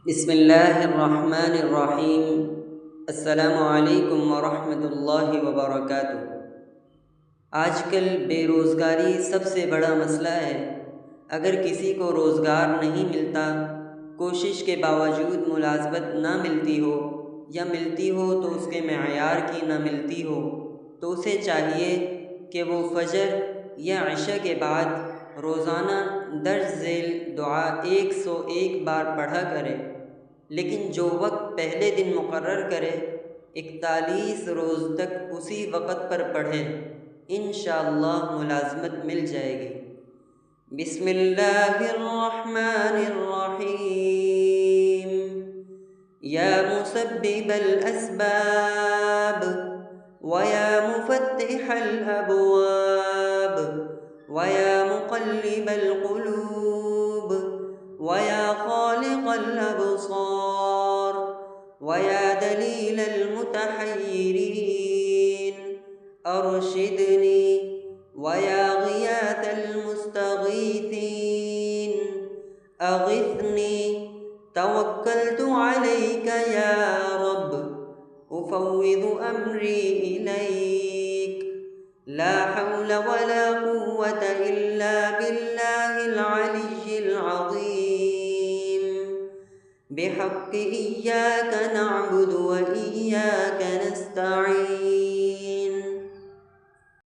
بسم اللہ الرحمن الرحیم۔ السلام علیکم ورحمۃ اللہ وبرکاتہ۔ آج کل بے روزگاری سب سے بڑا مسئلہ ہے۔ اگر کسی کو روزگار نہیں ملتا، کوشش کے باوجود ملازمت نہ ملتی ہو یا ملتی ہو تو اس کے معیار کی نہ ملتی ہو، تو اسے چاہیے کہ وہ فجر یا عشاء کے بعد روزانہ درج ذیل دعا 101 بار پڑھا کرے، لیکن جو وقت پہلے دن مقرر کرے 41 روز تک اسی وقت پر پڑھے، انشاءاللہ ملازمت مل جائے گی۔ بسم اللہ الرحمن الرحیم۔ یا مسبب الاسباب ویا مفتح الابواب ویا مقلب القلوب ویا خالق الابصار ویا دلیل المتحیرین ارشدنی ویا غیاث المستغیثین اغثنی توکلت علیک یا رب افوض امری الیک لا حول ولا قوة الا باللہ العلی العظیم بحق ایاک نعبد و ایاک نستعین